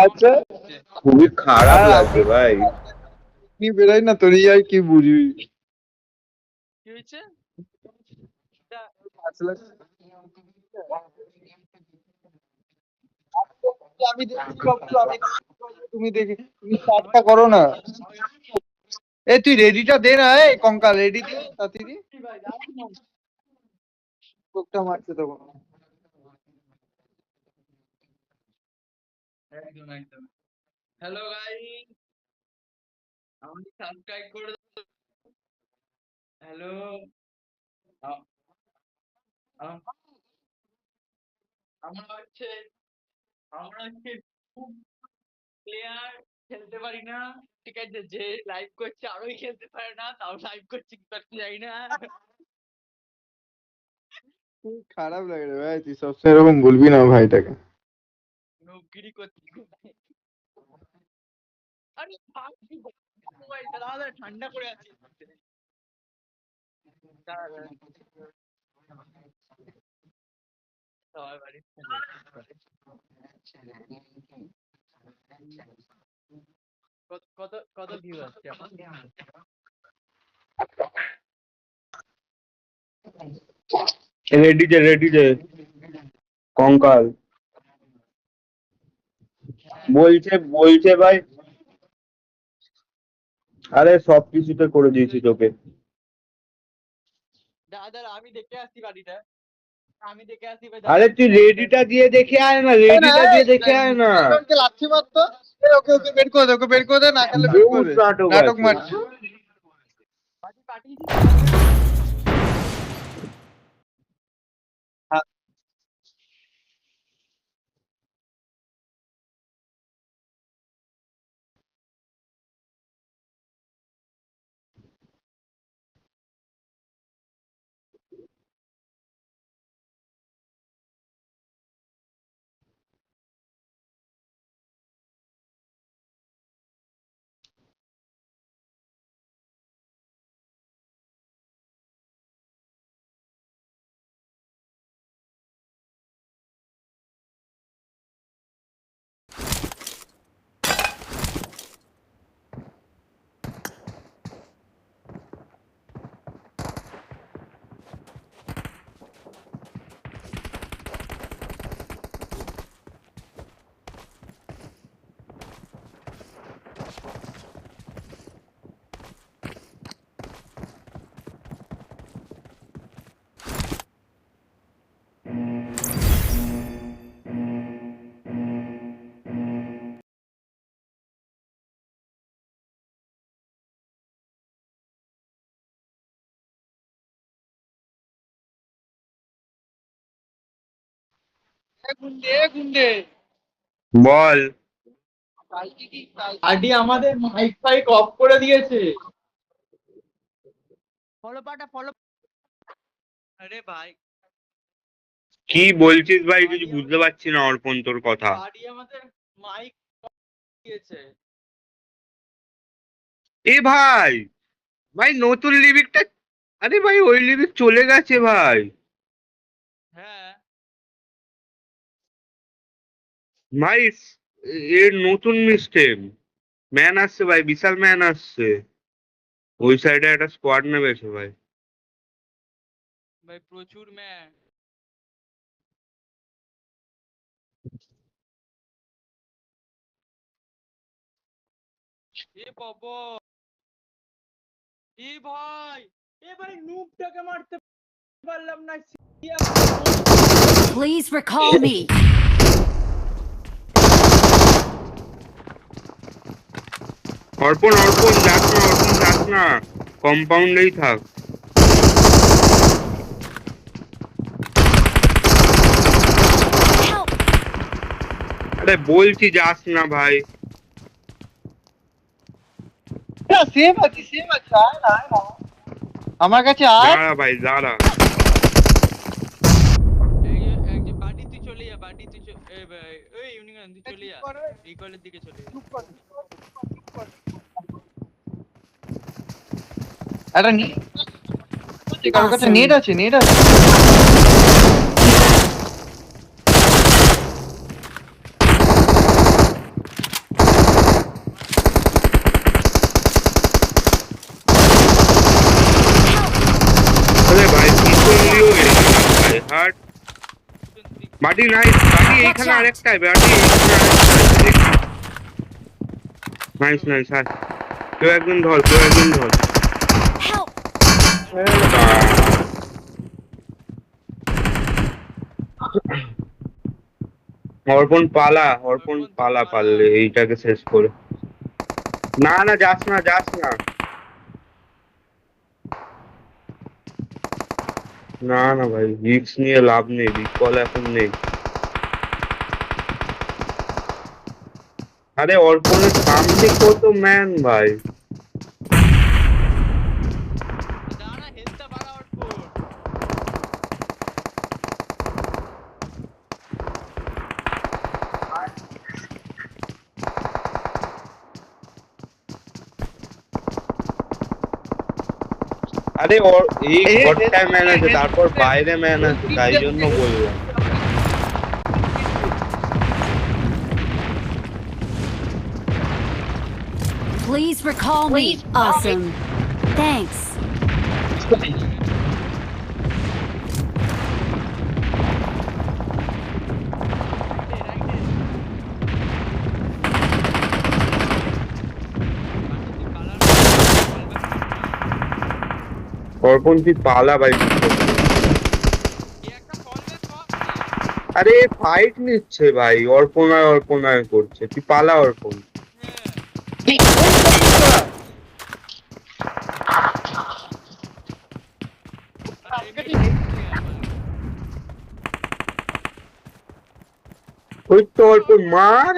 আচ্ছা খুবই খারাপ লাগছে ভাই। কি বেরাই না তোর আর কি বুঝবি কি হয়েছে? আমি দেখছি বাবু, আমি তুমি দেখি তুমি স্টার্টটা করো না। এই তুই রেডিটা দে না, এই কঙ্কাল রেডি দে তাড়াতাড়ি। কোকটা মারছে তখন। একদম একদম। হ্যালো গাইস, আমাকে সাবস্ক্রাইব করে দাও। হ্যালো, আমরা হচ্ছে খুব প্লেয়ার, খেলতে পারি না। ঠিক আছে, যে লাইভ করছে আরোই খেলতে পারে না, তাও লাইভ করছে কি করতে যাই না। খুব খারাপ লাগে রে ভাই, তুই সবসময় এরকম বলবি না ভাইটাকে। নৌকিরি করছি। আরে ভাই, মোবাইলটা দাদা ঠান্ডা করে আছে। সবাই বাড়ি কত কত কত ভিউ আসছে এখন? রেডি দে কঙ্কাল। বলছে ভাই, আরে সব কিছুতে করে দিয়েছি তোকে। দাদা আমি দেখে আসছি বাড়িটা, আমি দেখে আসছি ভাই। আরে তুই রেডিটা দিয়ে দেখে আয় না, রেডিটা দিয়ে দেখে আয় না। লাথি মারতো। ওকে ওকে বের করে দে, ওকে বের করে দে, না খেলে বের করে বহুত দে। নাটক নাটক আছে। মারছে। পাঠিয়েছি। গুন্ডে গুন্ডে বল। আডি আমাদের মাইক ফাইক অফ করে দিয়েছে। ফলো পাটা ফলো। আরে ভাই কি বলছিস ভাই, কিছু বুঝতে পারছি না অর্পণ তোর কথা। আডি আমাদের মাইক দিয়েছে। এ ভাই, ভাই নতুন লিরিকটা, আরে ভাই ওই লিরিক চলে গেছে ভাই। হ্যাঁ ভাই এর নতুন মিস্টেক ম্যান আসছে ভাই, বিশাল ম্যান আসছে। ওই সাইডে একটা স্কোয়াড নেমেছে ভাই। ভাই প্রচুর ম্যান। এ বাবা, এ ভাই, এ ভাই নুবটাকে মারতে পারলাম না। Please recall me. অর্পণ যাস না, কম্পাউন্ডেই থাক। Help! আরে বলছি যাস না ভাই। সেম আছে আয় না, আয় না। আমার কাছে আয়। দাঁড়া ভাই দাঁড়া। এই যে বাড়ি তুই চলে যা, বাড়ি তুই এ ভাই ওই ইউনিয়ন তুই চলে যা, রিকলের দিকে চলে যা। একটা কারোর কাছে নেট আছে, নেট আছে। বাড়ি নাই, বাড়ি এইখানে আরেকটাই, বাড়ি এইখানে আরেকটাই। নাইস নাইস, আর কেউ একজন ধর, কেউ একজন ধর। Help! অর্পণ পালা, অর্পণ পালা পারলে এইটাকে শেষ করে। না না, যাস না, যাস না। না না ভাই, রিস্ক নিয়ে লাভ নেই, বিকল এখন নেই। আরে অর্পণের সামনে কত ম্যান ভাই। দাঁড়া, হেলতে পারা অর্পণ। আরে এই ঘরটায় ম্যান আছে, তারপর বাইরে ম্যান আছে, তাই জন্য বললাম। Please recall me. Awesome. Thanks. অর্পণ তুই পালা ভাই। আরে ফাইট নিচ্ছে ভাই, অর্পণ করছে, তুই পালা অর্পণ। ওই তো অর্পণ মার।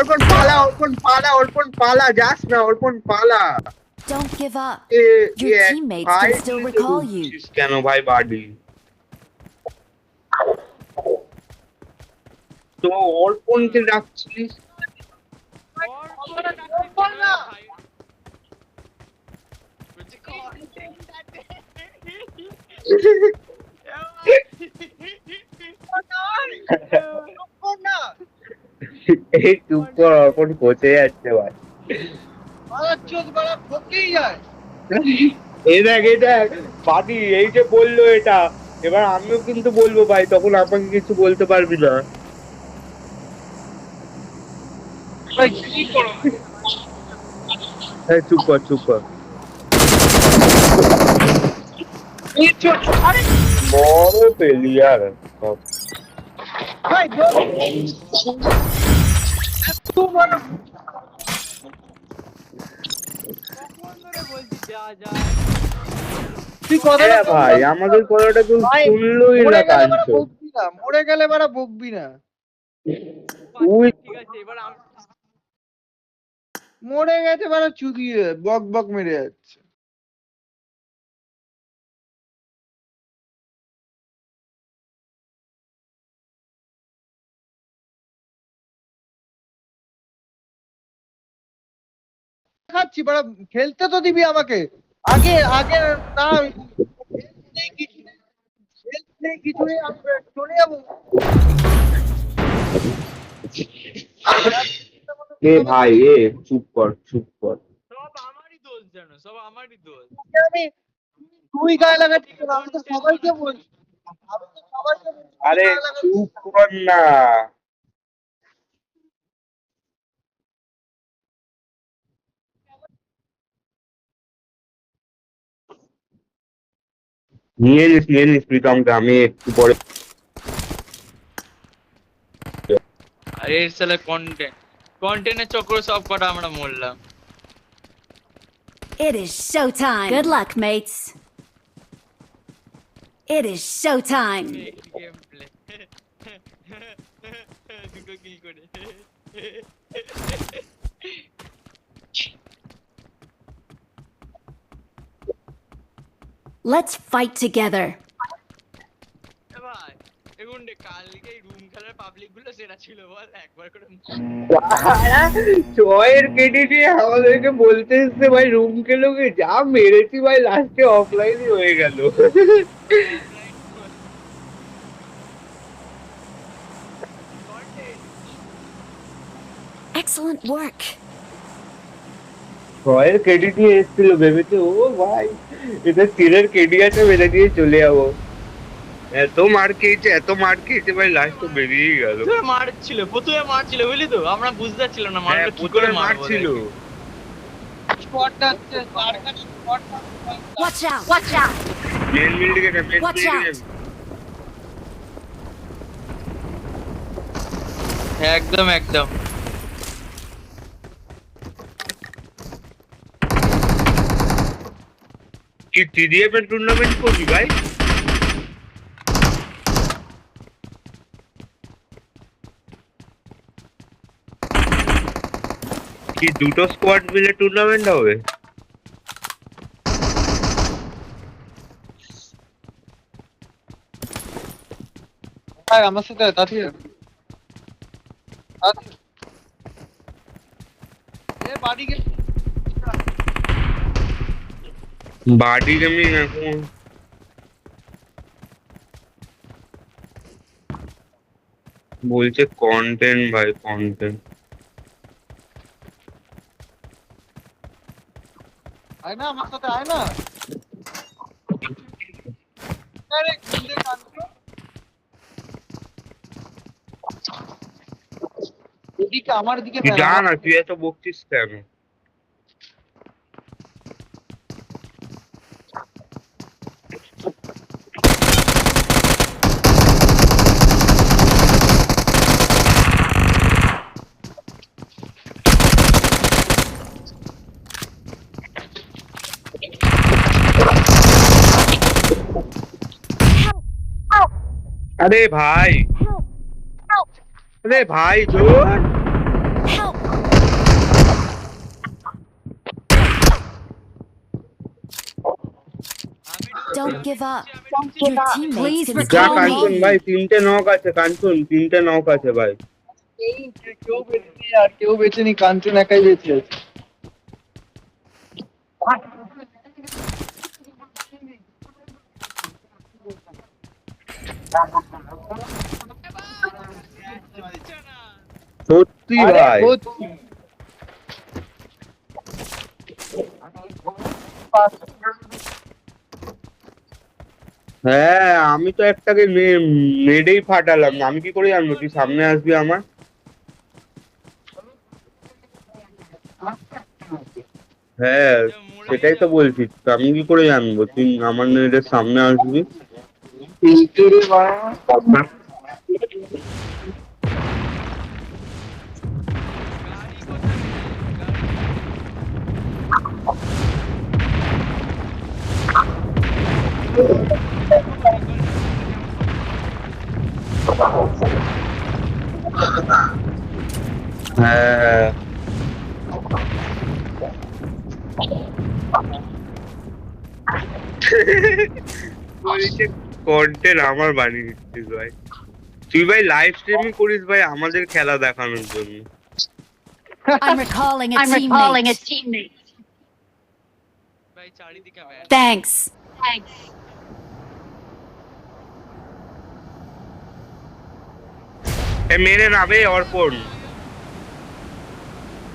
অর্পণ পালা, অর্পণ পালা, অর্পণ পালা, যাস না অর্পণ পালা। Don't give up. A Your teammates can still recall you. কেন ভাই বাড়ি তো অর্পণকে ডাকছিস? এই চুপ কর, অর্পণ কোচে যাচ্ছে ভাই। এই দেখ, এই দেখ পাটি, এই যে বললো এটা, এবার আমিও কিন্তু বলবো ভাই, তখন আমাকে কিছু বলতে পারবি না। চুপ কর, চুপ কর। বড় প্লেয়ার ভাই, আমাদের কথাটা কেউ শুনলোই না। কাঞ্চন মরে গেলে বারা বকবি না। ঠিক আছে, এবার মরে গেছে বারা চুদিয়ে বক বক মেরে যাচ্ছে। খাচ্ছি বারা, খেলতে তো দিবি আমাকে। আগে আগে না, কিছু নেই, আমি চলে যাবো। এ ভাই, এ চুপ কর, চুপ কর। সব আমারই দোষ, জানো, সব আমারই দোষ। আমি তুই গায়ে লাগাচ্ছিস না, আমি তো সবাইকে বলছি, আমি তো সবাইকে বলছি আরে চুপ কর না। নিয়ে নিস প্রীতমকে, আমি একটু পরে। আরে এর সালে কন্টেন্টের চক্করে সব কটা আমরা মরলাম। It is showtime. Good luck, mates. It is showtime. Game play দুটো কিল করে। Let's fight together. ভাই এখন কালকে রুম খেলার পাবলিক গুলো সেরা ছিল বল, একবার করে জয়ের কেটে দিয়ে আমাদেরকে বলতে এসছে ভাই রুম খেলোগে, যা মেরেছি ভাই, লাস্টে অফলাইনই হয়ে গেল। Excellent work. ছয়ের কেডি দিয়ে এসেছিল ভেবেছে ও ভাই এটা তিনের কেডি আছে মেরে দিয়ে চলে যাবো। এত মার খেয়েছে ভাই লাস্ট বেরিয়ে গেল। প্রথমে মারছিল বুঝলি তো, আমরা বুঝতে পারছিলাম না হ্যাঁ মারলো কি করে প্রথমে মারবো মারছিল। স্কোয়াড যাচ্ছে, তার কাছে squad. Watch out! Watch out! Main building এ মেন Watch বিল্ডিং এ out! একদম একদম। কি টিডিএফ এর টুর্নামেন্ট করবি ভাই? কি দুটো স্কোয়াড মিলে টুর্নামেন্ট হবে? ভাই আমার সাথে তাড়াতাড়ি আয়। তাড়াতাড়ি। এ বাড়ি গেছে। বাডি গেমিং এখন বলছে কন্টেন্ট ভাই কন্টেন্ট। আয় না আমার সাথে আয় না। আরে কিনতে কাঁদছো? এদিকে আমার দিকে তুই না, যা আমার- না তুই এত বকছিস কেন? আরে ভাই আরে ভাই জোর Help! Don't give up. Your teammates can যা still কাঞ্চন call ভাই you. তিনটে নক আছে কাঞ্চন তিনটে নক আছে ভাই। কেউ বেঁচে নেই আর কেউ বেঁচে নি, কাঞ্চন একাই বেঁচে আছে। সত্যি আরে ভাই হচ্ছে। হ্যাঁ আমি তো একটাকে মেরেই ফাটালাম, আমি কি করে জানবো তুই সামনে আসবি আমার? হ্যাঁ সেটাই তো বলছি, তো আমি কি করে জানবো তুই আমার মেয়েদের সামনে আসবি? রে বাবা। হ্যাঁ বলছে কন্টেন্ট আমার বানিয়ে দিচ্ছিস ভাই, তুই ভাই লাইভ স্ট্রিমিং করিস ভাই আমাদের খেলা দেখানোর জন্য। I'm recalling a teammate. ভাই চারিদিকে ম্যাচ। Thanks. এ মেনে নাবে অর্পণ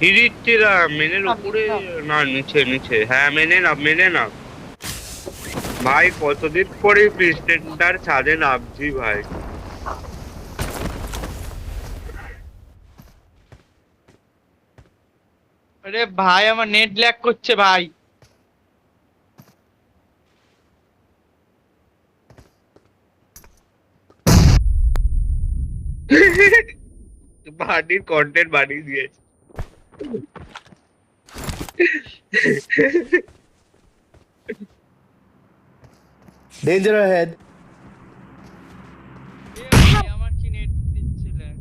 হিরিটিরা মেনের উপরে না নিচে নিচে, হ্যাঁ মেনে না ভাই কতদিন পরে প্রেসিডেন্টার ছাদে নামছি ভাই। আরে ভাই আমার নেট ল্যাগ করছে ভাই। বাড়ির কন্টেন্ট বানিয়ে দিয়েছে। Danger ahead. এ ভাই, আমার কি নেট দিচ্ছে ল্যাগ।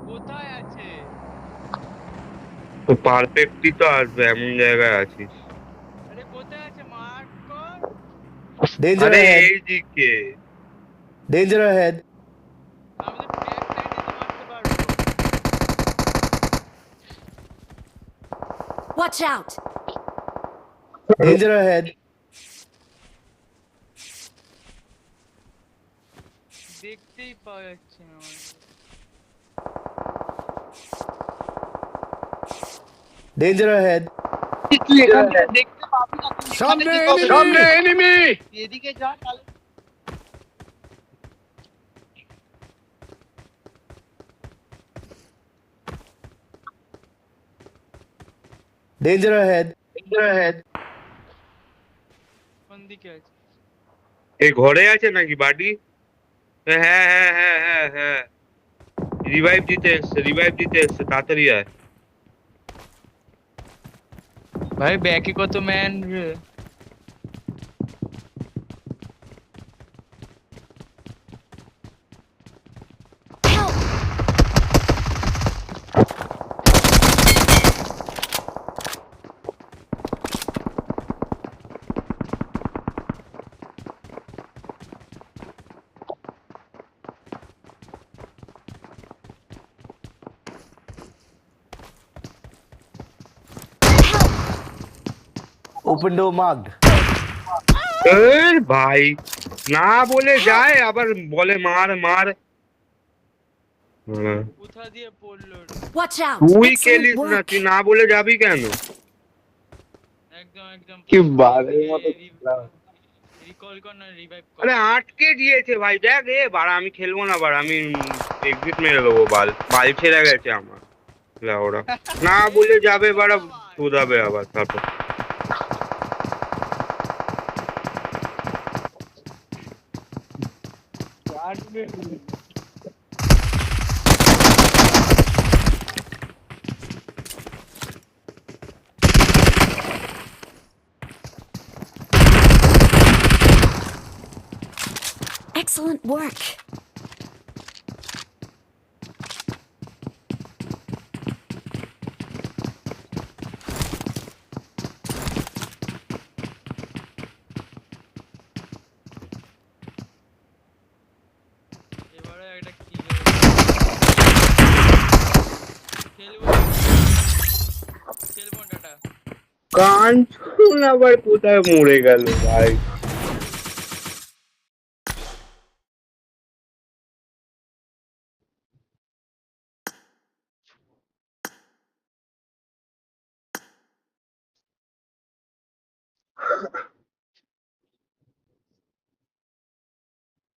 কোথায় আছে? তো পারফেক্টই তো আসবে এমন জায়গায় আছিস। আরে কোথায় আছে মার্ক কর। Danger আরে ahead. এই দিকে Danger ahead. আমি তো ব্যাক সাইডে তো মারতে পারবো। Watch out! Danger ahead. দেখতেই পাওয়া যাচ্ছে না আমার। Danger ahead. তুই এখান থেকে দেখতে পাবি না, তুই এখানে সামনে কি করবি? enemy! তুই এদিকে যা তাহলে। Danger ahead. Danger ahead. কোন দিকে আছে? এই ঘরে আছে নাকি বাড়ি? হ্যাঁ হ্যাঁ হ্যাঁ হ্যাঁ হ্যাঁ, রিভাইভ দিতে এসছে, তাড়াতাড়ি আয়। ভাই ব্যাকে কত ম্যান রে। Help! Open door marked. এর ভাই না বলে যায় আবার বলে মার মার। হ্যাঁ। কোথা দিয়ে পড়লো রে? Watch out! তুই Excellent খেলিস না, work! তুই না বলে যাবি কেন? একদম একদম কি বালের মতো খেলা। রিকল কর না রিভাইভ কর। আরে আটকে দিয়েছে ভাই, দেখ এ বাড়া, আমি খেলবো না বাড়া, আমি এক্সিট মেরে দেবো, বাল ছেড়ে গেছে আমার। ওরা না বলে যাবে বাড়া, শোধাবে আবার তারপর। Excellent work! এবারে একটা কি খেলবো টাটা। কাঞ্চন আবার কোথায় মরে গেল ভাই?